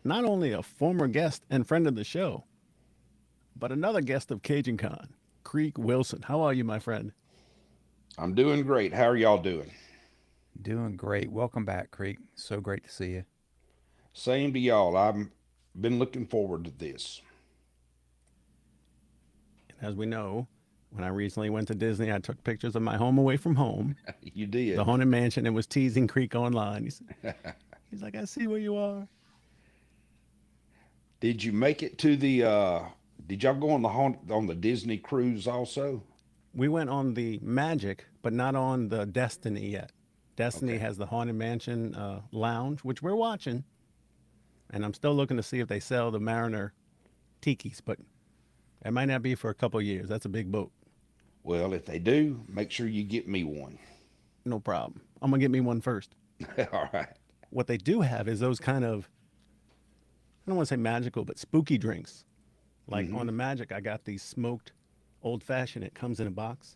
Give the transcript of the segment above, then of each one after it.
not only a former guest and friend of the show, but another guest of Cajun Con, Creek Wilson. How are you, my friend? I'm doing great. How are y'all doing? Doing great. Welcome back, Creek. So great to see you. Same to y'all. I've been looking forward to this. And as we know, when I recently went to Disney, I took pictures of my home away from home, You the did. Haunted Mansion, and was teasing Creek online. He's like, I see where you are. Did you make it to the? Did y'all go on the Disney cruise also? We went on the Magic, but not on the Destiny yet. Destiny Okay. has the Haunted Mansion lounge, which we're watching, and I'm still looking to see if they sell the Mariner tikis, but it might not be for a couple of years. That's a big boat. Well, if they do, make sure you get me one. No problem. I'm gonna get me one first. All right. What they do have is those kind of, I don't want to say magical, but spooky drinks. Like Mm-hmm. on the Magic, I got these smoked old fashioned. It comes in a box,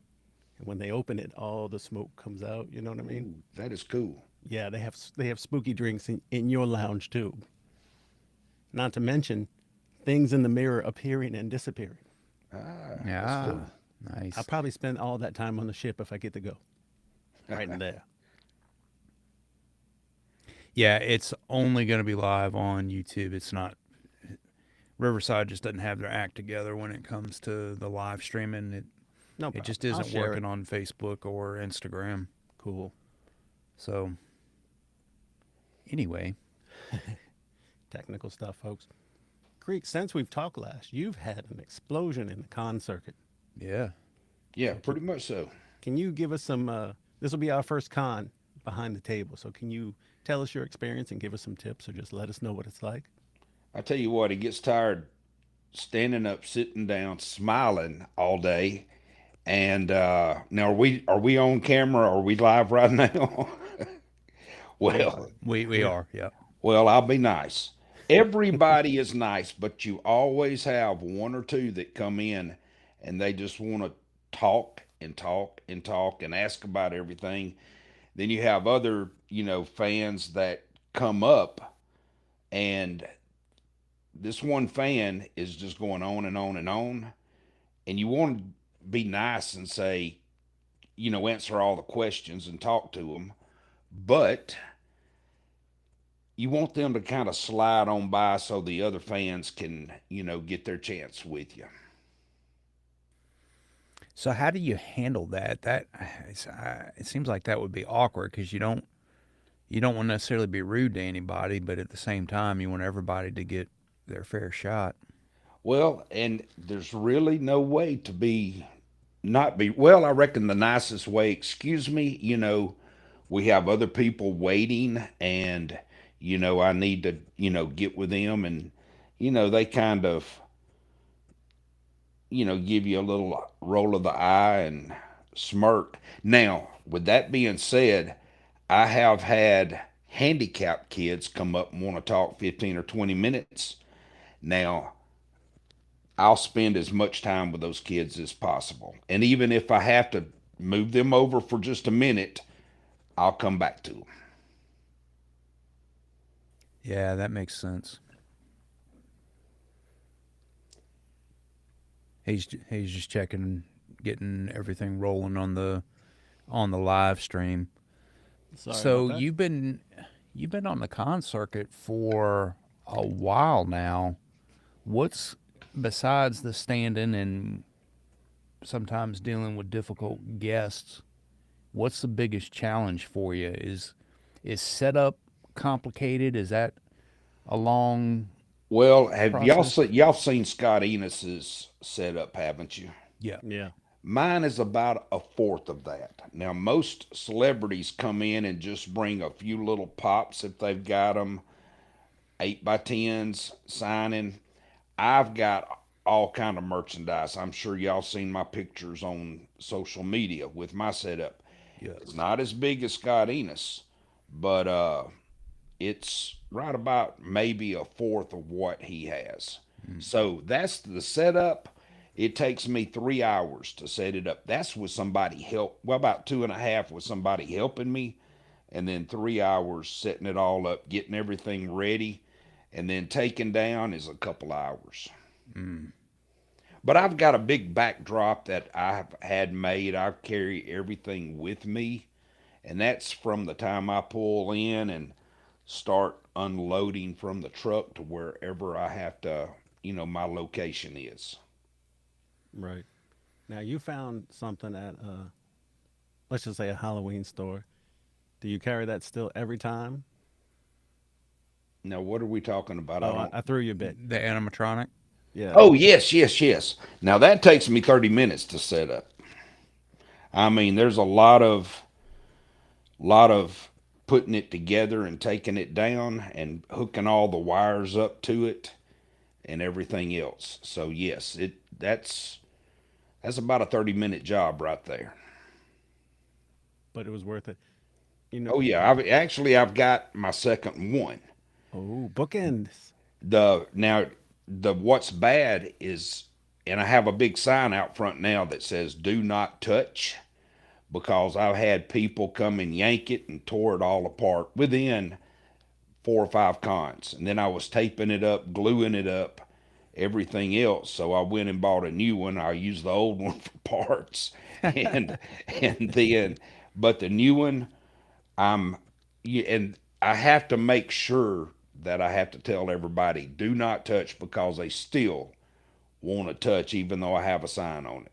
and when they open it, all the smoke comes out. You know what I mean? Ooh, that is cool. Yeah, they have spooky drinks in your lounge too. Not to mention things in the mirror appearing and disappearing. Ah, that's Yeah, cool. I'll nice. probably spend all that time on the ship if I get to go right in there. Yeah, it's only going to be live on YouTube. It's not. Riverside just doesn't have their act together when it comes to the live streaming. No It problem. just I'll isn't share it. working on Facebook or Instagram. Cool. So anyway, Technical stuff, folks. Creek, since we've talked last, you've had an explosion in the con circuit. yeah. Yeah, So pretty much so. can you give us some? This will be our first con behind the table. So can you tell us your experience and give us some tips, or just let us know what it's like? I tell you what, it gets tired standing up, sitting down, smiling all day. And now, are we on camera? Are we live right now? well, We We are. are. Yeah. well, I'll be nice. Everybody is nice, but you always have one or two that come in and they just want to talk and talk and talk and ask about everything. Then you have other, fans that come up, and this one fan is just going on and on and on. And you want to be nice and say, answer all the questions and talk to them. But you want them to kind of slide on by so the other fans can, get their chance with you. So how do you handle that? It seems like that would be awkward because you don't want to necessarily be rude to anybody, but at the same time you want everybody to get their fair shot. Well, and there's really no way to be not be well. I reckon the nicest way, excuse me, we have other people waiting, and I need to get with them, and they kind of give you a little roll of the eye and smirk. Now, with that being said, I have had handicapped kids come up and want to talk 15 or 20 minutes. Now, I'll spend as much time with those kids as possible. And even if I have to move them over for just a minute, I'll come back to them. Yeah, that makes sense. He's just checking, getting everything rolling on the live stream. Sorry about So that. you've been on the con circuit for a while now. What's besides the standing and sometimes dealing with difficult guests? What's the biggest challenge for you? Is setup complicated? Is that a long Well, have process? y'all seen Scott Enos's setup, haven't you? Yeah. Yeah. Mine is about a fourth of that. Now, most celebrities come in and just bring a few little pops if they've got them, 8x10s, signing. I've got all kind of merchandise. I'm sure y'all seen my pictures on social media with my setup. It's Yes. not as big as Scott Enos, but it's right about maybe a fourth of what he has. Mm. So that's the setup. It takes me 3 hours to set it up. That's with somebody help. Well, about two and a half with somebody helping me, and then 3 hours setting it all up, getting everything ready, and then taking down is a couple hours. But I've got a big backdrop that I've had made. I carry everything with me, and that's from the time I pull in and start unloading from the truck to wherever I have to, my location is. Right. Now you found something at let's just say a Halloween store. Do you carry that still every time? Now, what are we talking about? I Oh, don't. I threw you a bit. The animatronic. Yeah. Oh, yes, yes, yes. Now that takes me 30 minutes to set up. I mean, there's a lot of putting it together and taking it down and hooking all the wires up to it and everything else. So yes, that's about a 30-minute job right there. But it was worth it. You know. Oh yeah, I've got my second one. Oh, bookends. The what's bad is, and I have a big sign out front now that says "Do not touch," because I've had people come and yank it and tore it all apart within 4 or 5 cons. And then I was taping it up, gluing it up, everything else. So I went and bought a new one. I used the old one for parts, and and then, but the new one, I'm, and I have to make sure that I have to tell everybody do not touch because they still want to touch even though I have a sign on it.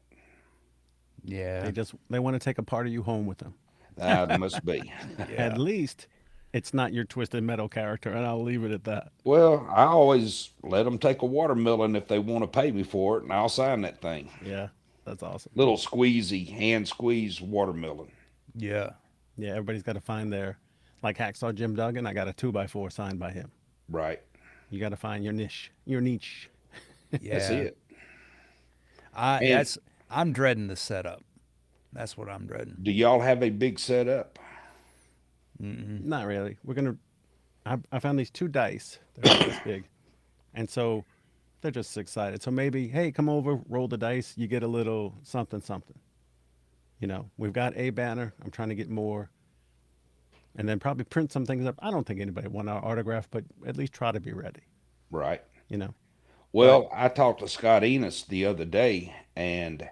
Yeah. They want to take a part of you home with them. That must be. At Yeah. least it's not your twisted metal character, and I'll leave it at that. Well, I always let them take a watermelon if they want to pay me for it, and I'll sign that thing. Yeah, that's awesome. Little squeezy, hand squeeze watermelon. Yeah. Yeah, everybody's got to find their, like Hacksaw Jim Duggan. I got a 2x4 signed by him. Right. You got to find your niche, your niche. That's Yeah. it. I And that's I'm dreading the setup. That's what I'm dreading. do y'all have a big setup? Not really. I found these two dice. They're like this big, and so they're just excited. So maybe, hey, come over, roll the dice. You get a little something, something. We've got a banner. I'm trying to get more, and then probably print some things up. I don't think anybody want our autograph, but at least try to be ready. Right. You know. But Well, I talked to Scott Enos the other day, and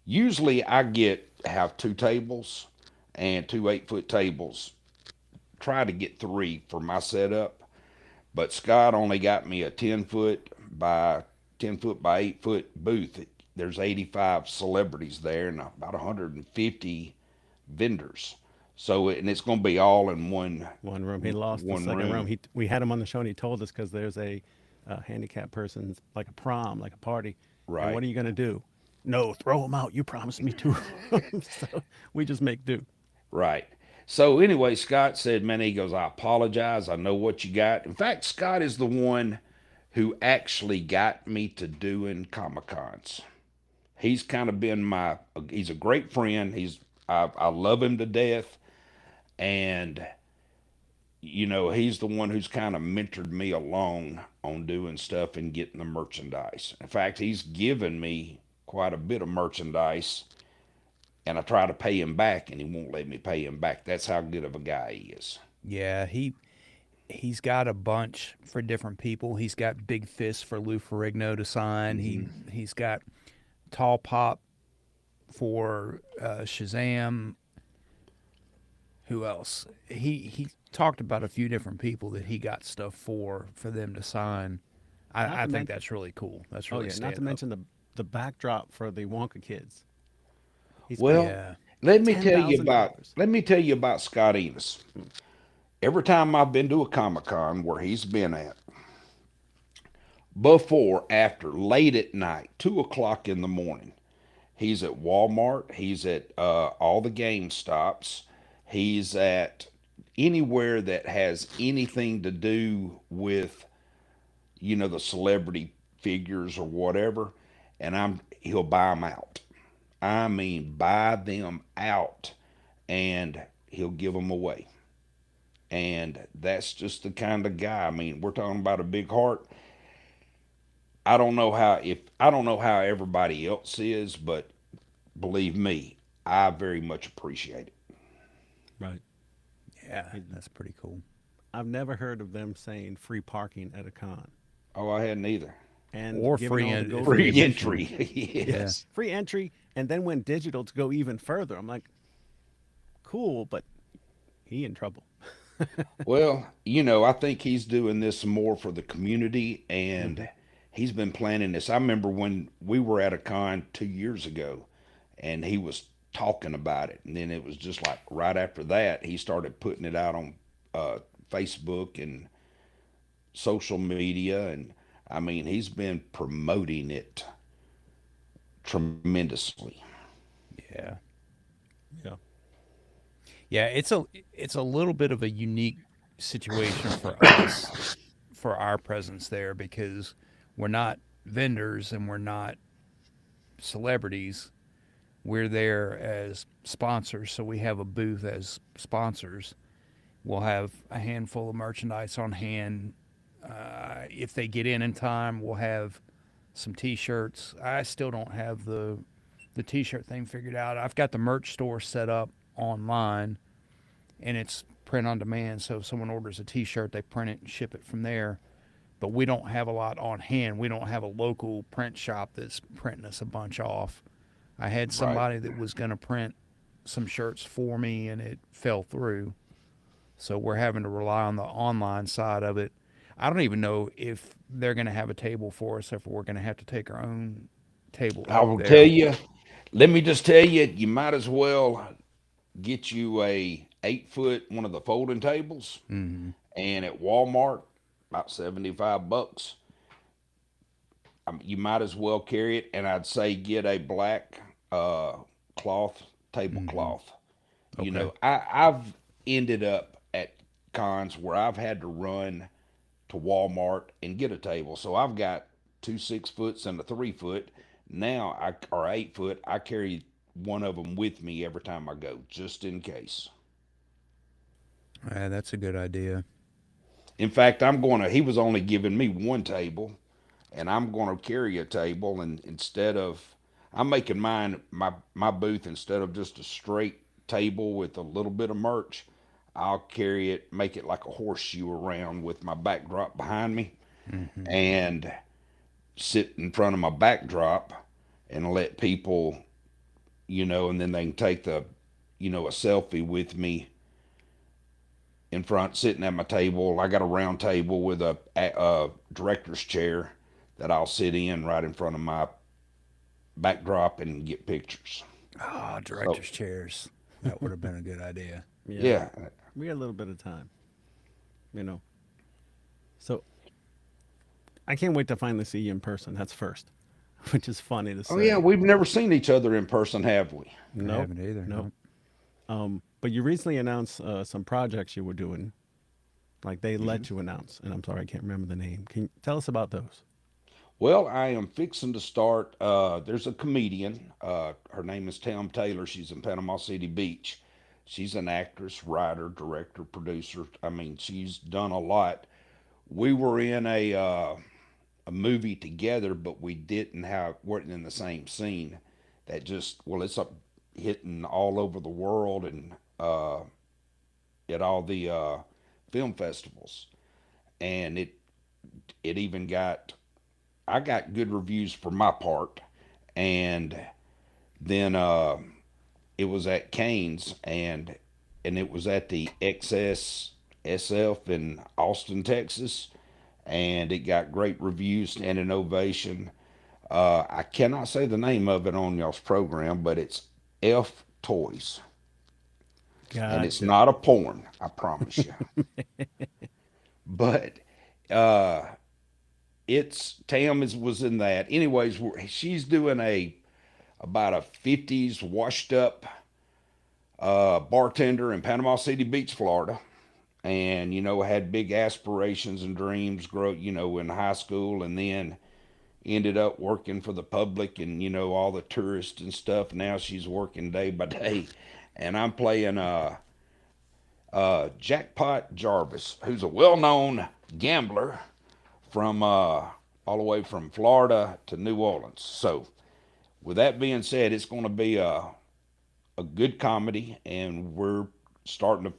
usually I have 2 tables and 2 8-foot tables. Try to get 3 for my setup, but Scott only got me a 10 foot by 8 foot booth. There's 85 celebrities there and about 150 vendors. So and it's going to be all in one room. He lost the one second room. room. We had him on the show, and he told us because there's a handicapped person's like a prom, like a party. And Right. what are you gonna do? No, throw him out. You promised me two rooms. So we just make do. Right. So anyway, Scott said, man, he goes, I apologize. I know what you got. In fact, Scott is the one who actually got me to doing Comic Cons. He's kind of been he's a great friend. I love him to death. And, he's the one who's kind of mentored me along on doing stuff and getting the merchandise. In fact, he's given me quite a bit of merchandise, and I try to pay him back, and he won't let me pay him back. That's how good of a guy he is. Yeah, he's got a bunch for different people. He's got Big Fist for Lou Ferrigno to sign. He's got Tall Pop for Shazam. Who else? He talked about a few different people that he got stuff for them to sign. Not I to think mention, that's really cool. That's oh really yeah, not to stand up. mention the backdrop for the Wonka kids. He spent Well, Yeah. let me ten tell you thousand about dollars. let me tell you about Scott Enos. Every time I've been to a Comic Con where he's been at, before, after, late at night, 2 o'clock in the morning, he's at Walmart. He's at all the Game Stops. He's at anywhere that has anything to do with the celebrity figures or whatever, and he'll buy them out. I mean, buy them out, and he'll give them away. And that's just the kind of guy. I mean, we're talking about a big heart. I don't know how everybody else is, but believe me, I very much appreciate it. Right. Yeah, that's pretty cool. I've never heard of them saying free parking at a con Oh, I hadn't either. and or giving all the go free Free admission. entry. Yeah. Yes. free entry, and then went digital to go even further. I'm like, cool, but he in trouble. Well, I think he's doing this more for the community, Hmm. and he's been planning this. I remember when we were at a con 2 years ago, and he was talking about it, and then it was just like right after that, he started putting it out on uh, Facebook and social media, and I mean, he's been promoting it tremendously. Yeah. Yeah. Yeah, it's a little bit of a unique situation for us for our presence there because we're not vendors and we're not celebrities. We're there as sponsors, so we have a booth as sponsors. We'll have a handful of merchandise on hand. If they get in time, we'll have some T-shirts. I still don't have the T-shirt thing figured out. I've got the merch store set up online, and it's print on demand. So if someone orders a T-shirt, they print it and ship it from there. But we don't have a lot on hand. We don't have a local print shop that's printing us a bunch off. I had Right. somebody that was going to print some shirts for me, and it fell through. So we're having to rely on the online side of it. I don't even know if they're going to have a table for us, if we're going to have to take our own table I up will tell there. you, let me just tell you, you might as well get you a 8 foot one of the folding tables, Mm-hmm. and at Walmart, about $75. You might as well carry it, and I'd say get a black cloth Mm-hmm. tablecloth. Okay. I've ended up at cons where I've had to run to Walmart and get a table. So I've got two 6 foots and a 3 foot. Now I or 8 foot. I carry one of them with me every time I go, just in case. Yeah, that's a good idea. In fact, I'm going to. He was only giving me one table, and I'm going to carry a table. And instead of, I'm making mine my booth instead of just a straight table with a little bit of merch. I'll carry it, make it like a horseshoe around with my backdrop behind me, Mm-hmm. and sit in front of my backdrop and let people, and then they can take a selfie with me in front, sitting at my table. I got a round table with a director's chair that I'll sit in right in front of my backdrop and get pictures. Ah, So, director's chairs. That would have been a good idea. Yeah. yeah. We got a little bit of time, you know. So I can't wait to finally see you in person. That's first, which is funny to Oh, yeah. say. We've never seen each other in person, have we? I Nope. haven't either. Nope. No. But you recently announced some projects you were doing. Like they Hmm. let you announce, and I'm sorry I can't remember the name. Can you tell us about those? Well, I am fixing to start. There's a comedian. Her name is Tam Taylor. She's in Panama City Beach. She's an actress, writer, director, producer. I mean, she's done a lot. We were in a movie together, but we didn't have weren't in the same scene. That just it's up hitting all over the world and at all the film festivals, and it even got I got good reviews for my part, and then it was at Canes and it was at the XSSF in Austin, Texas, and it got great reviews and an ovation. I cannot say the name of it on y'all's program, but it's F Toys, and it's Gotcha. not a porn, I promise you. But uh, it's Tam was in that. Anyways, she's doing a about a '50s washed up bartender in Panama City Beach, Florida, and had big aspirations and dreams grow in high school, and then ended up working for the public and all the tourists and stuff. Now she's working day by day, and I'm playing Jackpot Jarvis, who's a well-known gambler from all the way from Florida to New Orleans. So with that being said, it's going to be a good comedy, and we're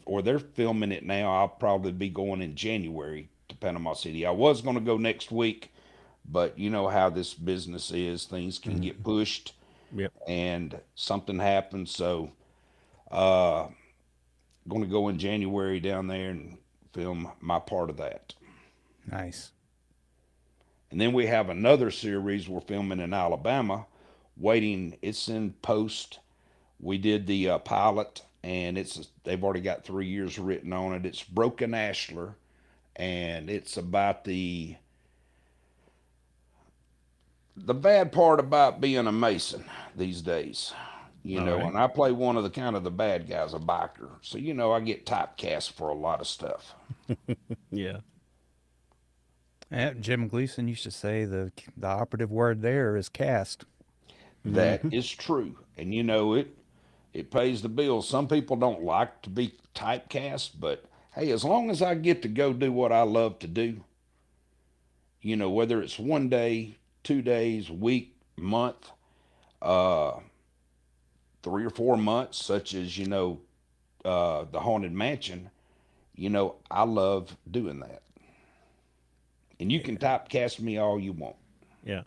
or they're filming it now. I'll probably be going in January to Panama City. I was going to go next week, but you know how this business is. Things can get Mhm. pushed Yep. and something happens. So, uh, going to go in January down there and film my part of that. Nice. And then we have another series we're filming in Alabama, waiting. It's in post. We did the pilot, and they've already got 3 years written on it. It's Broken Ashler, and it's about the bad part about being a Mason these days. All right. And I play one of the kind of the bad guys, a biker. So I get typecast for a lot of stuff. Yeah. Yeah, Jim Gleason used to say the operative word there is cast. That Hmm. is true, and it pays the bills. Some people don't like to be typecast, but hey, as long as I get to go do what I love to do, whether it's one day, 2 days, week, month, uh, 3 or 4 months, such as the Haunted Mansion, I love doing that. And you can Yeah, typecast me all you want. Yeah.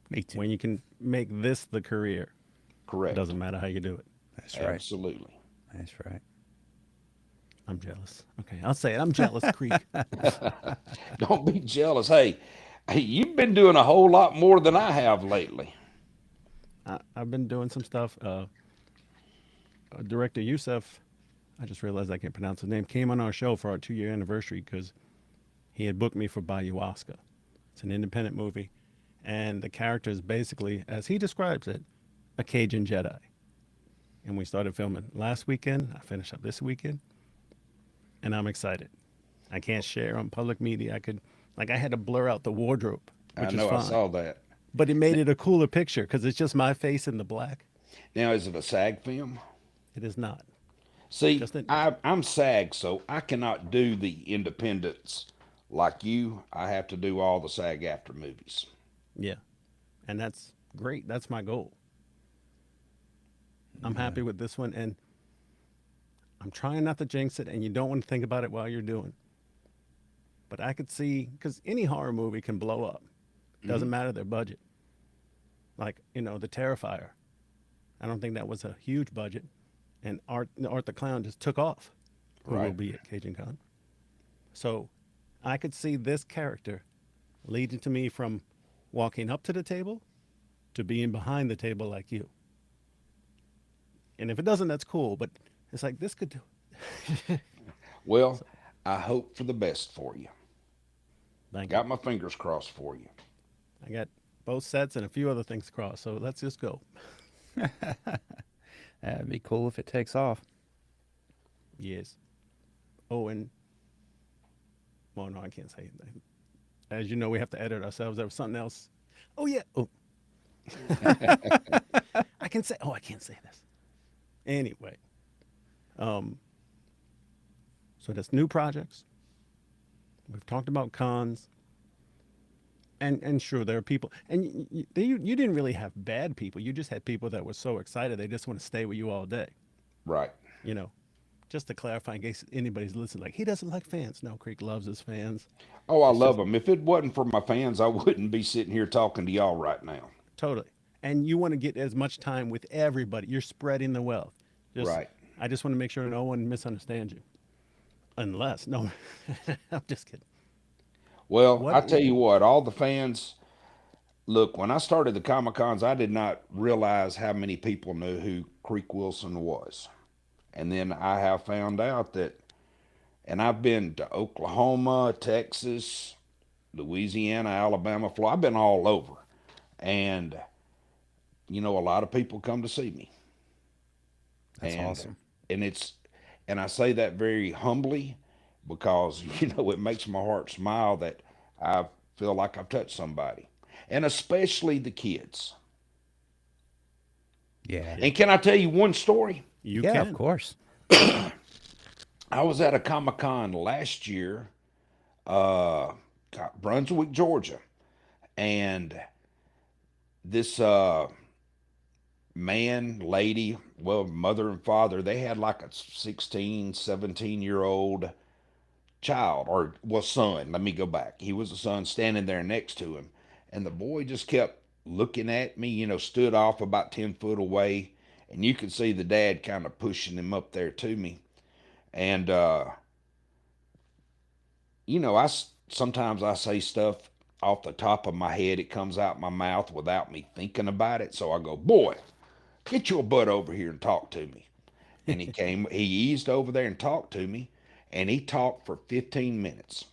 me too. When you can make this the career, it Correct. doesn't matter how you do it. That's right. Absolutely. That's right. I'm jealous. Okay, I'll say it. I'm jealous, Creek. Don't be jealous. Hey, you've been doing a whole lot more than I have lately. I've been doing some stuff. Director Yusef, I just realized I can't pronounce his name, came on our show for our 2 year anniversary because he had booked me for Bayuaska. It's an independent movie. And the character is basically, as he describes it, a Cajun Jedi. And we started filming last weekend. I finished up this weekend. And I'm excited. I can't share on public media. I had to blur out the wardrobe, I which is know I fine. saw that. But it made it a cooler picture because it's just my face in the black. Now, is it a SAG film? It is not. See, Just an, I'm SAG, so I cannot do the independents like you. I have to do all the SAG after movies. yeah. And that's great. That's my goal. I'm Yeah. happy with this one. And I'm trying not to jinx it. And you don't want to think about it while you're doing. But I could see, because any horror movie can blow up. Hmm. Doesn't matter their budget. Like, The Terrifier. I don't think that was a huge budget. And Art the Clown just took off, who will Right. be at Cajun Con. So I could see this character leading to me from walking up to the table to being behind the table like you. And if it doesn't, that's cool. But it's like this could do. Well, So I hope for the best for you. thank you. Got my fingers crossed for you. I got both sets and a few other things crossed. So let's just go. That'd be cool if it takes off. Yes. Oh, and well, no, I can't say anything. As you know, we have to edit ourselves. There was something else. Oh yeah. Oh, I can say. Oh, I can't say this. Anyway, um, so that's new projects. We've talked about cons, and sure, there are people, and you didn't really have bad people. You just had people that were so excited they just want to stay with you all day. Right. You know, just to clarify, in case anybody's listening, like he doesn't like fans. No, Creek loves his fans. Oh, I It's love just them. If it wasn't for my fans, I wouldn't be sitting here talking to y'all right now. totally. And you want to get as much time with everybody. You're spreading the wealth. Just, Right. I just want to make sure no one misunderstands you. Unless, no, I'm just kidding. Well, What? I tell you what, all the fans, look, when I started the Comic Cons, I did not realize how many people knew who Creek Wilson was. And then I have found out that, and I've been to Oklahoma, Texas, Louisiana, Alabama, Florida. I've been all over. And, a lot of people come to see me. That's And, awesome. and and I say that very humbly because, it makes my heart smile that I feel like I've touched somebody. And especially the kids. Yeah. Yeah, And can I tell you one story? you Yeah, of can. course. I was at a Comic Con last year, Brunswick, Georgia, and this man, lady, well, mother and father, they had like a 16, 17-year-old child, or well, son. Let me go back. He was a son standing there next to him. And the boy just kept looking at me, stood off about 10 foot away. And you could see the dad kind of pushing him up there to me. And, sometimes I say stuff off the top of my head. It comes out my mouth without me thinking about it. So I go, boy, get your butt over here and talk to me. And he eased over there and talked to me. And he talked for 15 minutes.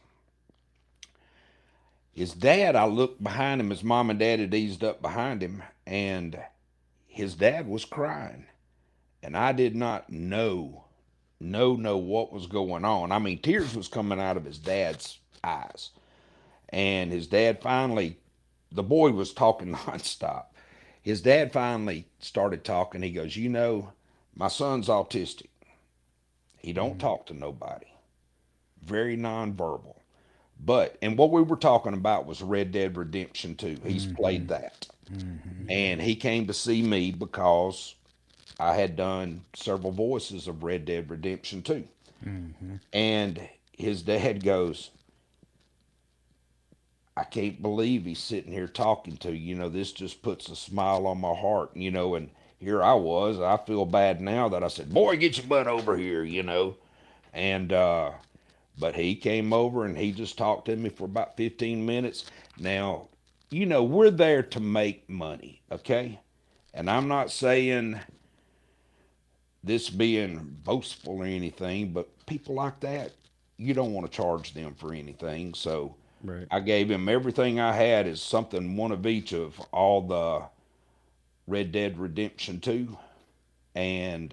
His dad, I looked behind him. His mom and dad had eased up behind him. And his dad was crying. And I did not know what was going on. I mean, tears was coming out of his dad's eyes. And his dad finally, the boy was talking nonstop. His dad finally started talking. He goes, my son's autistic. He don't talk to nobody. Very nonverbal. And what we were talking about was Red Dead Redemption 2. He's played that. And he came to see me because I had done several voices of Red Dead Redemption 2. And his dad goes, I can't believe he's sitting here talking to you. This just puts a smile on my heart, and here I was. I feel bad now that I said, boy, get your butt over here. And, but he came over and he just talked to me for about 15 minutes. Now, we're there to make money, okay? And I'm not saying this being boastful or anything, but people like that, you don't want to charge them for anything. So Right. I gave him everything I had as something, one of each of all the Red Dead Redemption 2. And,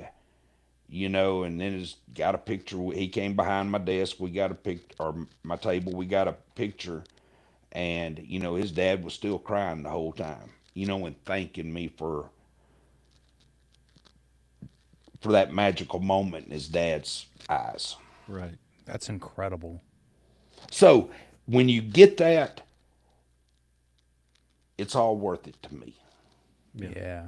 and then he's got a picture. He came behind my desk. We got a pic, or my table. We got a picture. And, his dad was still crying the whole time, and thanking me for that magical moment in his dad's eyes. Right. That's incredible. So when you get that, it's all worth it to me. Yeah. Yeah.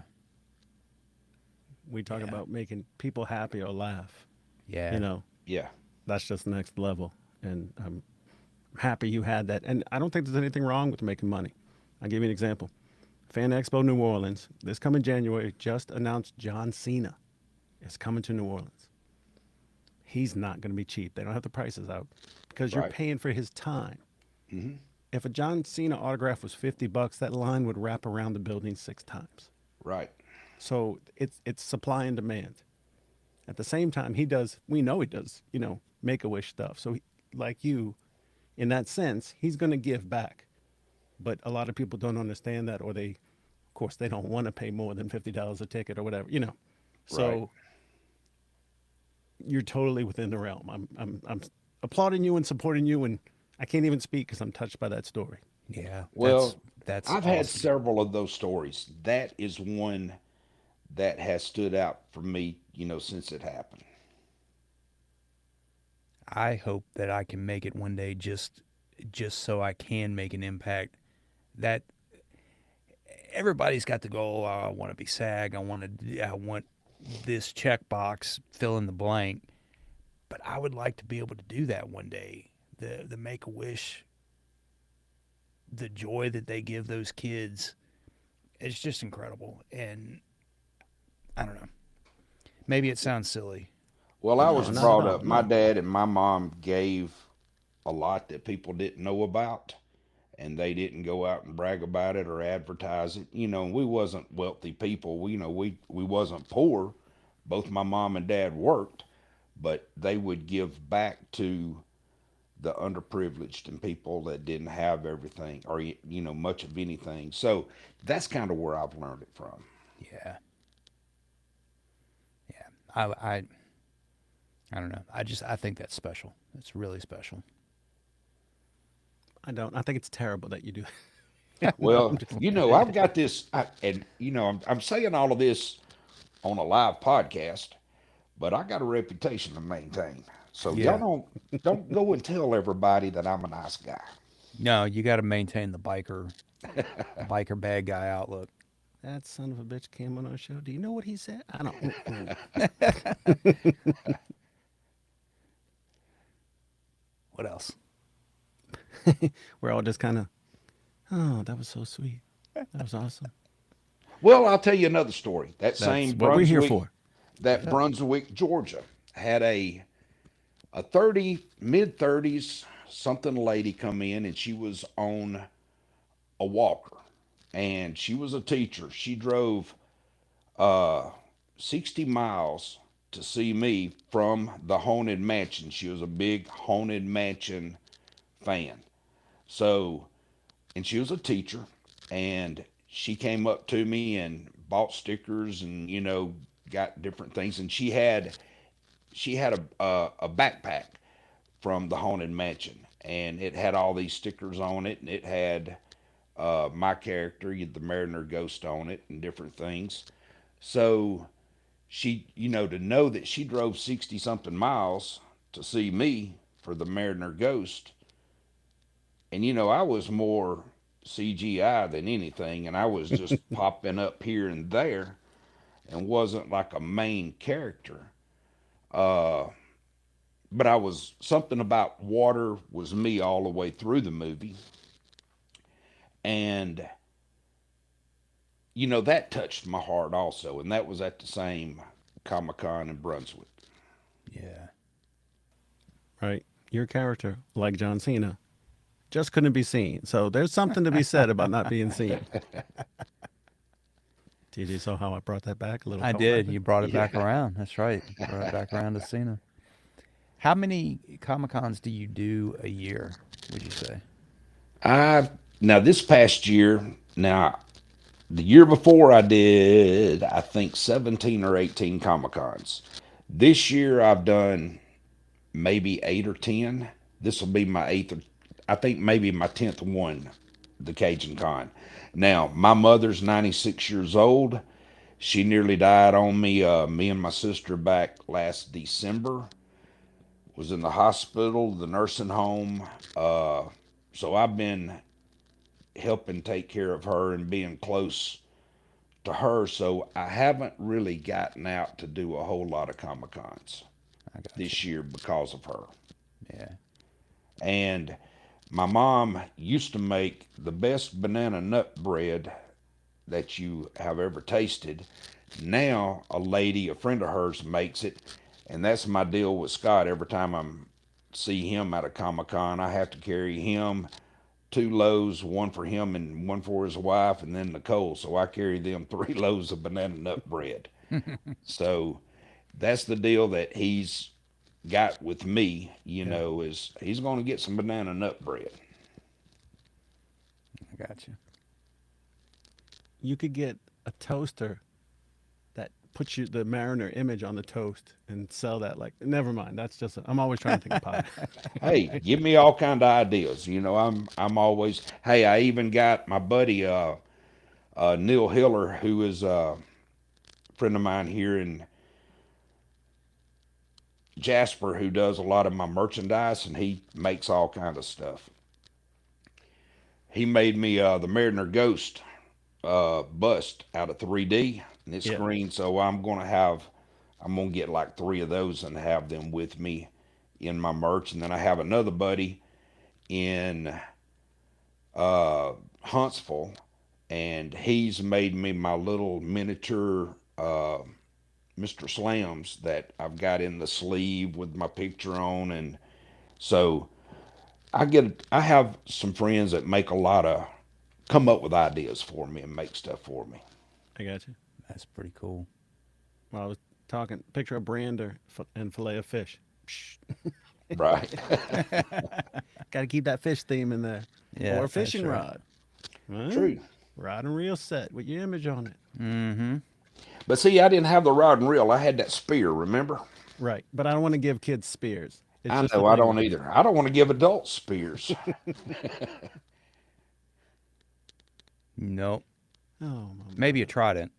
We talk Yeah. about making people happy or laugh. Yeah. You know, Yeah. that's just next level. And I'm happy you had that. And I don't think there's anything wrong with making money. I'll give you an example. Fan Expo New Orleans, this coming January, just announced John Cena is coming to New Orleans. He's not going to be cheap. They don't have the prices out because you're Right. paying for his time. Hmm. If a John Cena autograph was $50, that line would wrap around the building 6 times. Right. So it's supply and demand. At the same time, we know he does, make a wish stuff. So, like you, in that sense, he's going to give back. But a lot of people don't understand that, or of course, they don't want to pay more than $50 a ticket or whatever. Right. So you're totally within the realm. I'm applauding you and supporting you, and I can't even speak because I'm touched by that story. Yeah. Well, That's I've had awesome. several of those stories. That is one that has stood out for me, since it happened. I hope that I can make it one day just so I can make an impact. That everybody's got the goal. I want to be SAG. I want this checkbox, fill in the blank. But I would like to be able to do that one day. The Make a Wish, the joy that they give those kids, it's just incredible. And I don't know. Maybe it sounds silly, Well, I but was No, not at brought all. up, my No. dad and my mom gave a lot that people didn't know about, and they didn't go out and brag about it or advertise it. We wasn't wealthy people. We wasn't poor. Both my mom and dad worked, but they would give back to the underprivileged and people that didn't have everything or much of anything. So that's kind of where I've learned it from. yeah, yeah. I don't know. I think that's special. It's really special. I don't. I think it's terrible that you do. No, I'm Well, just. I've got this, and I'm saying all of this on a live podcast, but I got a reputation to maintain. So y'all Yeah. don't go and tell everybody that I'm a nice guy. No, you got to maintain the biker bad guy outlook. That son of a bitch came on our show. Do you know what he said? I don't. What else? We're all just kind of, oh, that was so sweet. That was awesome. Well, I'll tell you another story. That That's same what we're here Brunswick, for. that Yeah. Brunswick, Georgia, had a 30 mid 30s something lady come in, and she was on a walker, and she was a teacher. She drove uh 60 miles to see me from the Haunted Mansion. She was a big Haunted Mansion fan. So, and she was a teacher, and she came up to me and bought stickers, and got different things. And she had a backpack from the Haunted Mansion, and it had all these stickers on it, and it had my character, the Mariner Ghost, on it, and different things. So she, to know that she drove 60 something miles to see me for the Mariner Ghost, and I was more CGI than anything, and I was just popping up here and there, and wasn't like a main character. Uh, but I was something about water was me all the way through the movie, and that touched my heart also, and that was at the same Comic Con in Brunswick. Yeah. Right. Your character, like John Cena, just couldn't be seen. So there's something to be said about not being seen. TJ saw how I brought that back a little I cult did. You reference. brought it back Yeah. around. That's right. Brought it back around to Cena. How many Comic Cons do you do a year, would you say? I Now this past year, now the year before I did, I think 17 or 18 Comic Cons. This year I've done maybe 8 or 10. This will be my eighth, or I think maybe my 10th one, the Cajun Con. Now, my mother's 96 years old. She nearly died on me. Me and my sister back last December was in the hospital, the nursing home. Uh, so I've been helping take care of her and being close to her. So I haven't really gotten out to do a whole lot of Comic Cons I got you. this year because of her. Yeah. And my mom used to make the best banana nut bread that you have ever tasted. Now, a lady, a friend of hers, makes it, and that's my deal with Scott. Every time I see him at a Comic Con, I have to carry him 2 loaves, one for him and one for his wife, and then Nicole. So I carry them 3 loaves of banana nut bread. So that's the deal that he's got with me, Yeah. is he's going to get some banana nut bread. I got you. You could get a toaster that puts you the Mariner image on the toast and sell that. Like, never mind. That's just. I'm always trying to think of pie. Hey, give me all kind of ideas. I'm always. Hey, I even got my buddy Neil Hiller, who is a friend of mine here in Jasper, who does a lot of my merchandise, and he makes all kind of stuff. He made me the Mariner Ghost bust out of 3D, and it's Yeah. green. So I'm gonna get like 3 of those and have them with me in my merch. And then I have another buddy in Huntsville, and he's made me my little miniature Mr. Slams that I've got in the sleeve with my picture on. And so I have some friends that make a lot of come up with ideas for me and make stuff for me. I got you. That's pretty cool. Well, I was talking. Picture a brander and fillet of fish. Right. Got to keep that fish theme in there. Yeah, Or a that's fishing right. rod. Huh? True. Rod and reel set with your image on it. Mm-hmm. But see, I didn't have the rod and reel. I had that spear, remember? Right. But I don't want to give kids spears. It's I just a know, I thing don't with either. I don't want to give adults spears. Nope. oh my. Maybe a trident.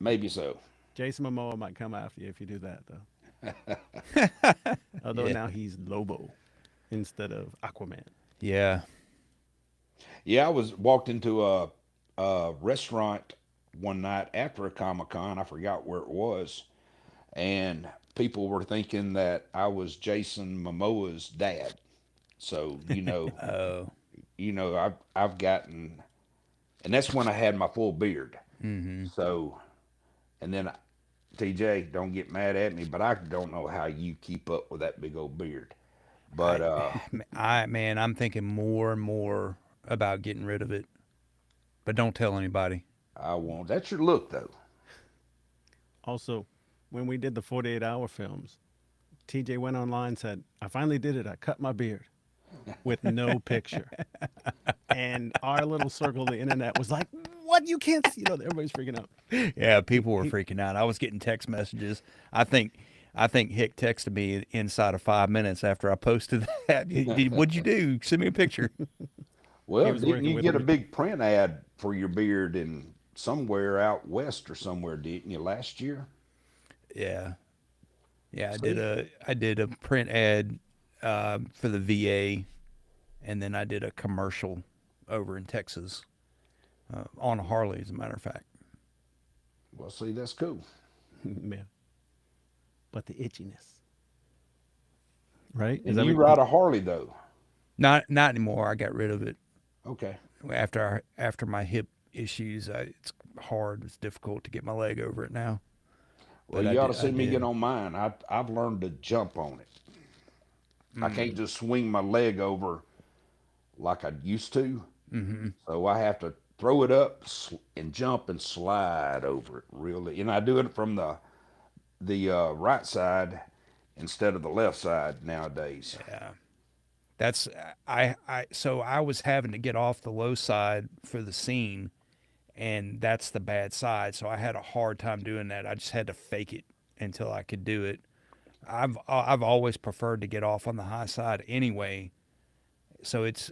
Maybe so. Jason Momoa might come after you if you do that though. Although Yeah. now he's Lobo instead of Aquaman. Yeah. Yeah, I was walked into restaurant one night after a Comic Con. I forgot where it was, and people were thinking that I was Jason Momoa's dad. So Oh. I've gotten, and that's when I had my full beard. Mm-hmm. So, and then TJ, don't get mad at me, but I don't know how you keep up with that big old beard. But I, man, I'm thinking more and more about getting rid of it, but don't tell anybody. I won't. That's your look, though. Also, when we did the 48-hour films, TJ went online and said, I finally did it. I cut my beard with no picture. And our little circle of the internet was like, what? You can't see. Everybody's freaking out. Yeah, people were freaking out. I was getting text messages. I think Hick texted me inside of 5 minutes after I posted that. What'd you do? Send me a picture. Well, was didn't working you with get a me. big print ad for your beard in somewhere out west or somewhere, didn't you, last year? Yeah, yeah. See? I did a print ad for the VA, and then I did a commercial over in Texas on a Harley, as a matter of fact. Well, see, that's cool. Man. But the itchiness, right? Is And that you what ride a Harley, though. Not anymore. I got rid of it Okay. after my hip issues. It's hard. It's difficult to get my leg over it now. Well, But I you ought to did. I see me get did. on mine. I've learned to jump on it. I Mm. can't just swing my leg over like I used to. Mm-hmm. So I have to throw it up and jump and slide over it really. And I do it from the right side instead of the left side nowadays. Yeah. That's so I was having to get off the low side for the scene, and that's the bad side. So I had a hard time doing that. I just had to fake it until I could do it. I've always preferred to get off on the high side anyway. So it's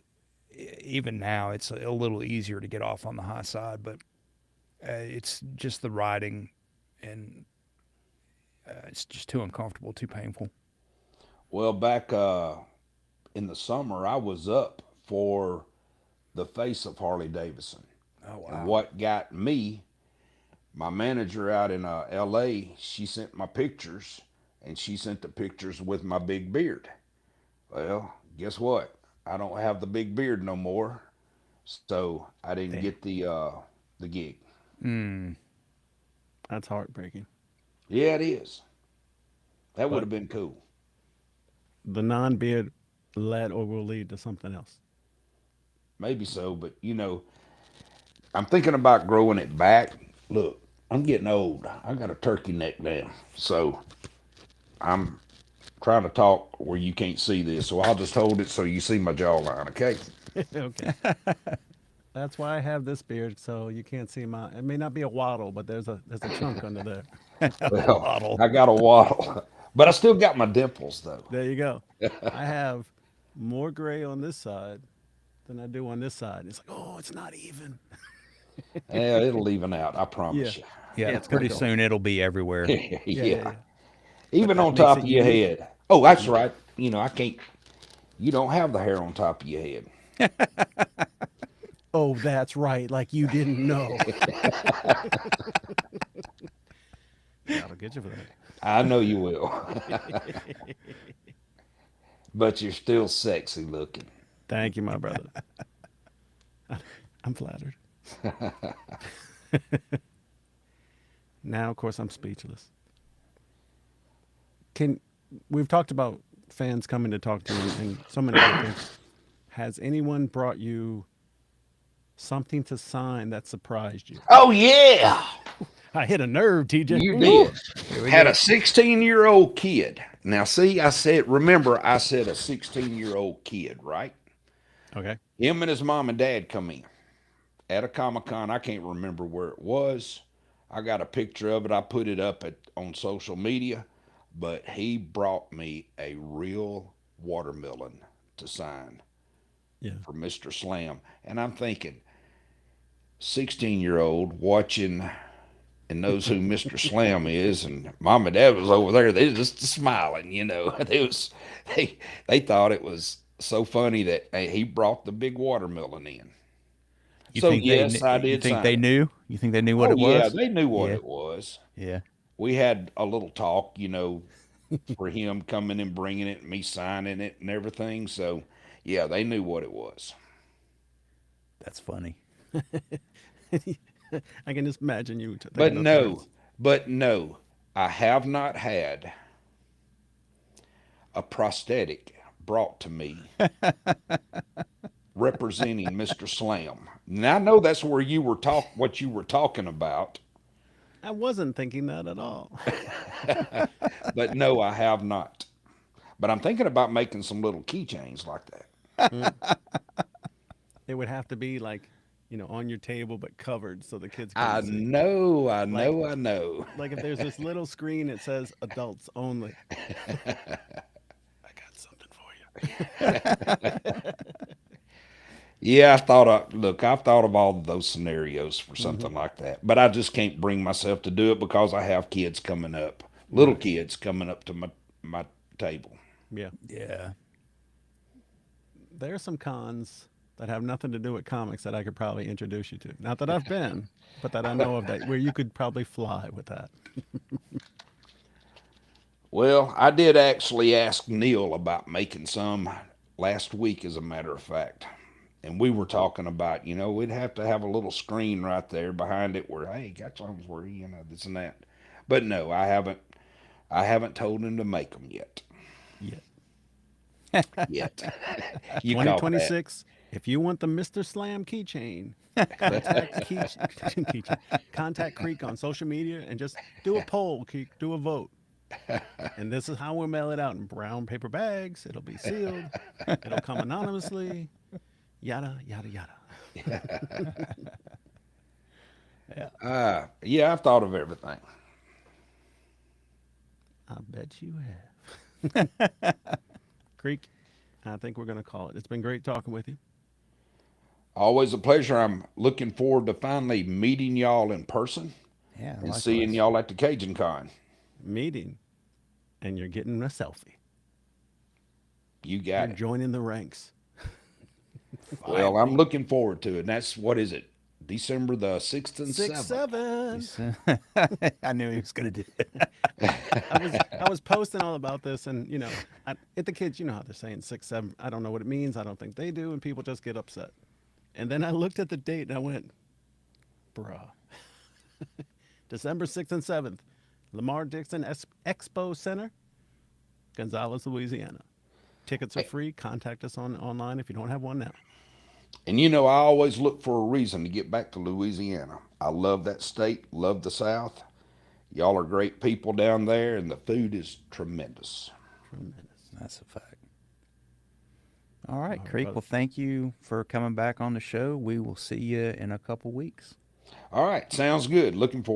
even now it's a little easier to get off on the high side, but it's just the riding, and it's just too uncomfortable, too painful. Well, back in the summer, I was up for the face of Harley Davidson. Oh And wow. what got me, my manager out in LA, she sent my pictures and she sent the pictures with my big beard. Well, guess what? I don't have the big beard no more. So I didn't Damn, get the gig. Mm. that's heartbreaking. Yeah, it is. That would But have been cool. the non-beard led or will lead to something else. Maybe so, but I'm thinking about growing it back. Look, I'm getting old. I got a turkey neck now. So I'm trying to talk where you can't see this. So I'll just hold it so you see my jawline, okay? Okay. That's why I have this beard, so you can't see my. It may not be a waddle, but there's a chunk under there. Well, Waddle. I got a waddle. But I still got my dimples, though. There you go. I have more gray on this side than I do on this side. It's like, oh, it's not even. Yeah, it'll even out. I Yeah, promise you. Yeah, yeah, it's gonna pretty go. soon it'll be everywhere. Yeah, yeah, Yeah. yeah. But Even that on makes top it of your unique. head. Oh, that's Yeah. right. I can't. You don't have the hair on top of your head. Oh, that's right. Like you didn't know. That'll get you for I know you will. that. But you're still sexy looking. Thank you, my brother. I'm flattered. Now, of course, I'm speechless. Can We've talked about fans coming to talk to you and so many other things. Has anyone brought you something to sign that surprised you? Oh, yeah. I hit a nerve, TJ. You Woo! did. Here we Had a go. 16-year-old kid. Now, see, remember, I said a 16-year-old kid, right? Okay. Him and his mom and dad come in at a Comic Con. I can't remember where it was. I got a picture of it. I put it up on social media. But he brought me a real watermelon to sign Yeah. for Mr. Slam. And I'm thinking, 16-year-old watching and knows who Mr. Slam is, and mom and dad was over there. They was just smiling. They thought it was so funny that he brought the big watermelon in. You So think they yes, I you did think sign they it. knew? You think they knew what Oh it yeah, was? they knew what Yeah. it was. Yeah. We had a little talk, for him coming and bringing it, and me signing it and everything. So yeah, they knew what it was. That's funny. I can just imagine you But taking those no, words. but no, I have not had a prosthetic brought to me representing Mr. Slam. Now I know that's where you were what you were talking about, I wasn't thinking that at all. but no, I have not. But I'm thinking about making some little keychains like that. Mm. It would have to be like, on your table but covered so the kids couldn't I see. know, I Like know, I know. like if there's this little screen it says adults only. I got something for Yeah, I've thought of all of those scenarios for you. something like that, but I just can't bring myself to do it because I have kids coming up, little Right. kids coming up to my table. Yeah. Yeah. There are some cons that have nothing to do with comics that I could probably introduce you to. Not that I've been, but that I know of that where you could probably fly with that. Well, I did actually ask Neil about making some last week, as a matter of fact. And we were talking about, we'd have to have a little screen right there behind it where, hey, got something where, this and that. But no, I haven't. I haven't told him to make them yet. Yet. Yet. You caught that. 2026, if you want the Mr. Slam keychain, contact keychain, contact Creek on social media and just do a poll, Creek, do a vote. And this is how we'll mail it out in brown paper bags. It'll be sealed. It'll come anonymously. Yada yada yada. Yeah. Yeah, I've thought of everything. I bet you have. Creek, I think we're gonna call it. It's been great talking with you. Always a pleasure. I'm looking forward to finally meeting y'all in person Yeah. and seeing Likewise. y'all at the Cajun Con. Meeting, and you're getting a selfie. You You're got it. joining the ranks. Well, I'm Finally. looking forward to it. And that's what is it? December the 6th and Six, 7th. seven. I knew he was gonna do it. I was posting all about this, and at the kids, you know how they're saying 6, 7. I don't know what it means. I don't think they do, and people just get upset. And then I looked at the date and I went, bruh. December 6th and 7th, Lamar Dixon Expo Center, Gonzales, Louisiana. Tickets are free. Contact us online if you don't have one now. And I always look for a reason to get back to Louisiana. I love that state, love the South. Y'all are great people down there, and the food is tremendous. Tremendous. That's a fact. All right, All right, Creek. brother. Well, thank you for coming back on the show. We will see you in a couple weeks. All right, sounds good. Looking forward.